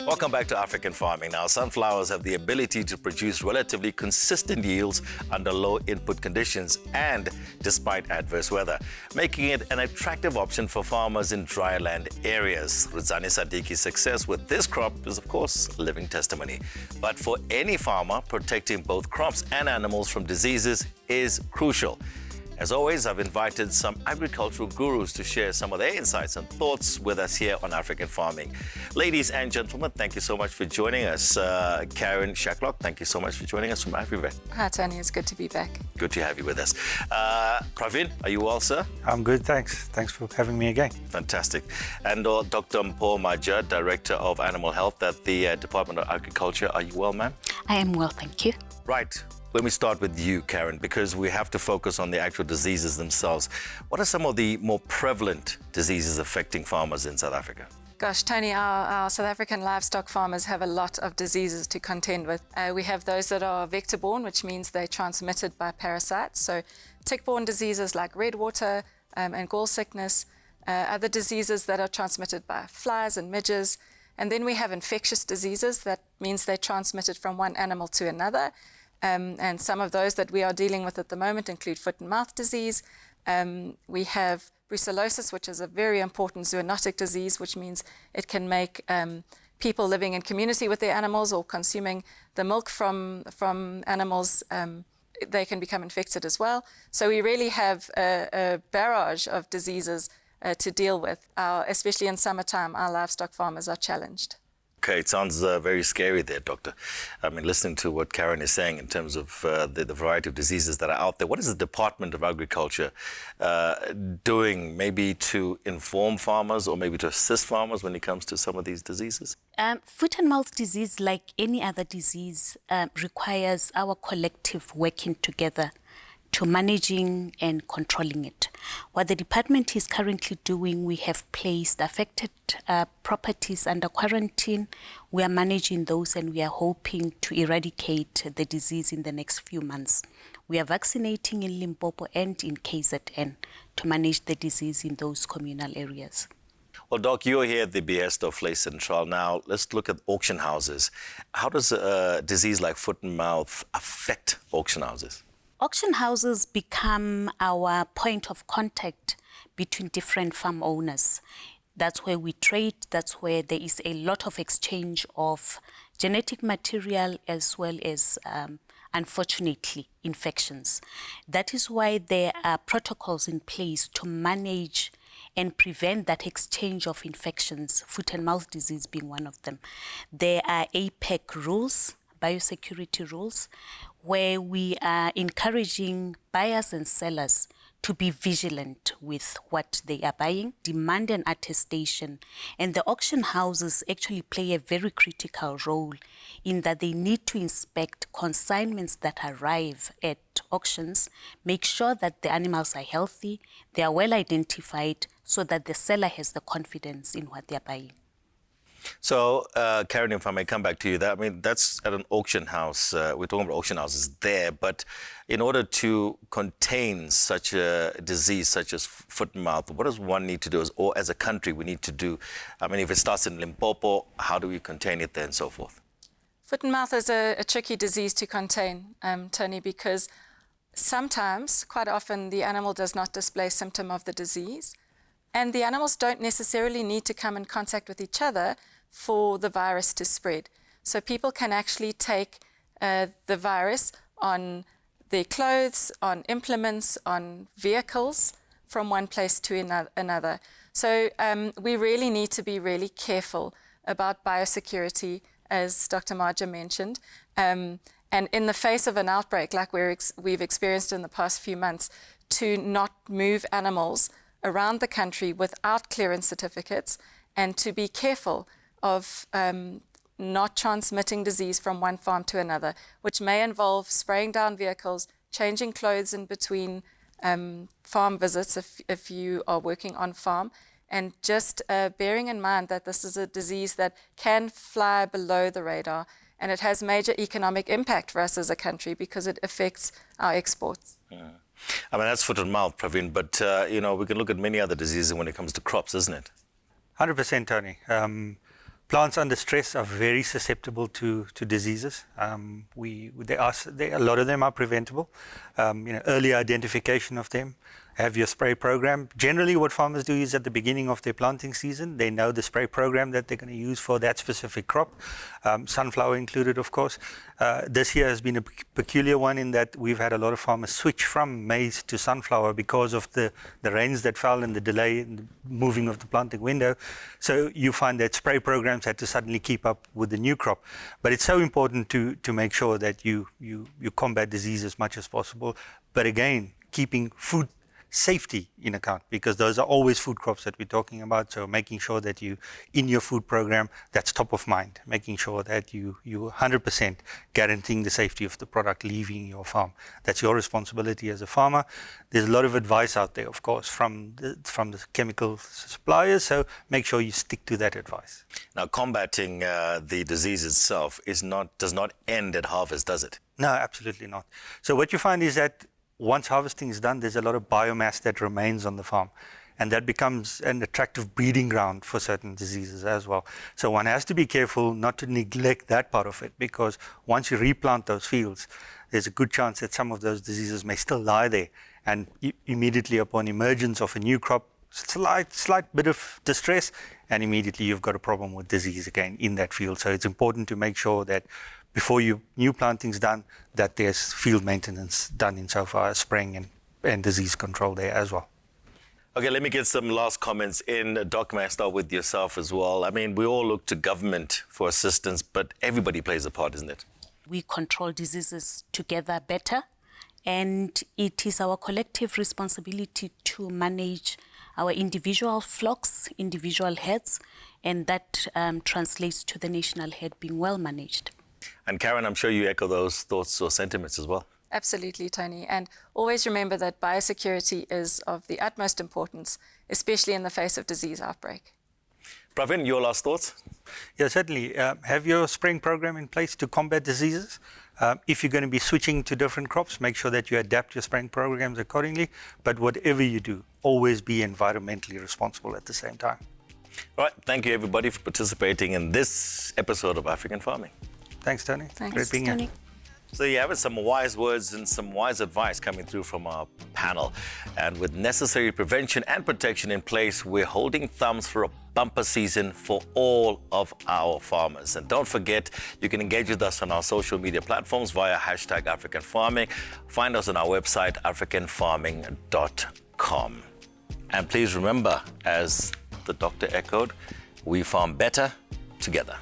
Welcome back to African Farming. Now, sunflowers have the ability to produce relatively consistent yields under low input conditions and despite adverse weather, making it an attractive option for farmers in dryland areas. Ruzani Sadiki's success with this crop is, of course, living testimony. But for any farmer, protecting both crops and animals from diseases is crucial. As always, I've invited some agricultural gurus to share some of their insights and thoughts with us here on African Farming. Ladies and gentlemen, thank you so much for joining us. Caryn, Shacklock, thank you so much for joining us from Afrivet. Hi, Tony. It's good to be back. Good to have you with us. Praveen, are you well, sir? I'm good, thanks. Thanks for having me again. Fantastic. And Dr. Mpho Maja, Director of Animal Health at the Department of Agriculture. Are you well, ma'am? I am well, thank you. Right. Let me start with you, Caryn, because we have to focus on the actual diseases themselves. What are some of the more prevalent diseases affecting farmers in South Africa? Gosh, Tony, our South African livestock farmers have a lot of diseases to contend with. We have those that are vector-borne, which means they're transmitted by parasites. So tick-borne diseases like redwater and gall sickness, other diseases that are transmitted by flies and midges. And then we have infectious diseases. That means they're transmitted from one animal to another. And some of those that we are dealing with at the moment include foot and mouth disease. We have brucellosis, which is a very important zoonotic disease, which means it can make people living in community with their animals or consuming the milk from animals, they can become infected as well. So we really have a barrage of diseases to deal with. Especially in summertime, our livestock farmers are challenged. Okay, it sounds very scary there, Doctor. I mean, listening to what Caryn is saying in terms of the variety of diseases that are out there, what is the Department of Agriculture doing maybe to inform farmers or maybe to assist farmers when it comes to some of these diseases? Foot and mouth disease, like any other disease, requires our collective working together to managing and controlling it. What the department is currently doing, we have placed affected properties under quarantine. We are managing those and we are hoping to eradicate the disease in the next few months. We are vaccinating in Limpopo and in KZN to manage the disease in those communal areas. Well, Doc, you're here at the behest of Vleis Central. Now, let's look at auction houses. How does a disease like foot and mouth affect auction houses? Auction houses become our point of contact between different farm owners. That's where we trade, that's where there is a lot of exchange of genetic material as well as, unfortunately, infections. That is why there are protocols in place to manage and prevent that exchange of infections, foot and mouth disease being one of them. There are APEC rules, biosecurity rules, where we are encouraging buyers and sellers to be vigilant with what they are buying, demand an attestation. And the auction houses actually play a very critical role in that they need to inspect consignments that arrive at auctions, make sure that the animals are healthy, they are well identified, so that the seller has the confidence in what they are buying. So, Caryn, if I may come back to you, that's at an auction house. We're talking about auction houses there, but in order to contain such a disease such as foot and mouth, what does one need to do, or as a country we need to do? I mean, if it starts in Limpopo, how do we contain it there and so forth? Foot and mouth is a tricky disease to contain, Tony, because sometimes, quite often, the animal does not display symptom of the disease. And the animals don't necessarily need to come in contact with each other for the virus to spread. So people can actually take the virus on their clothes, on implements, on vehicles from one place to another. So we really need to be really careful about biosecurity, as Dr. Maja mentioned. And in the face of an outbreak like we've experienced in the past few months, to not move animals around the country without clearance certificates, and to be careful of not transmitting disease from one farm to another, which may involve spraying down vehicles, changing clothes in between farm visits if you are working on farm, and just bearing in mind that this is a disease that can fly below the radar, and it has major economic impact for us as a country because it affects our exports. Yeah. I mean, that's foot and mouth, Praveen, but, we can look at many other diseases when it comes to crops, isn't it? 100%, Tony. Plants under stress are very susceptible to diseases. A lot of them are preventable. Early identification of them. Have your spray program. Generally, what farmers do is at the beginning of their planting season, they know the spray program that they're going to use for that specific crop, sunflower included, of course. This year has been a peculiar one in that we've had a lot of farmers switch from maize to sunflower because of the rains that fell and the delay in the moving of the planting window. So you find that spray programs had to suddenly keep up with the new crop. But it's so important to make sure that you combat disease as much as possible. But again, keeping food safety in account, because those are always food crops that we're talking about. So making sure that you, in your food program, that's top of mind, making sure that you 100% guaranteeing the safety of the product leaving your farm. That's your responsibility as a farmer. There's a lot of advice out there, of course, from the chemical suppliers, so make sure you stick to that advice. Now, combating the disease itself does not end at harvest, does it? No, absolutely not. So what you find is that once harvesting is done, there's a lot of biomass that remains on the farm, and that becomes an attractive breeding ground for certain diseases as well. So one has to be careful not to neglect that part of it, because once you replant those fields, there's a good chance that some of those diseases may still lie there, and immediately upon emergence of a new crop, slight bit of distress, and immediately you've got a problem with disease again in that field. So it's important to make sure that before new planting's done, that there's field maintenance done insofar as spraying and disease control there as well. Okay, let me get some last comments in. Doc, may I start with yourself as well? I mean, we all look to government for assistance, but everybody plays a part, isn't it? We control diseases together better, and it is our collective responsibility to manage our individual flocks, individual herds, and that translates to the national herd being well managed. And Caryn, I'm sure you echo those thoughts or sentiments as well. Absolutely, Tony. And always remember that biosecurity is of the utmost importance, especially in the face of disease outbreak. Praveen, your last thoughts? Yeah, certainly. Have your spraying program in place to combat diseases. If you're going to be switching to different crops, make sure that you adapt your spraying programs accordingly. But whatever you do, always be environmentally responsible at the same time. All right. Thank you, everybody, for participating in this episode of African Farming. Thanks, Tony. Thanks, Great being here. So you have it, some wise words and some wise advice coming through from our panel. And with necessary prevention and protection in place, we're holding thumbs for a bumper season for all of our farmers. And don't forget, you can engage with us on our social media platforms via #AfricanFarming. Find us on our website, africanfarming.com. And please remember, as the doctor echoed, we farm better together.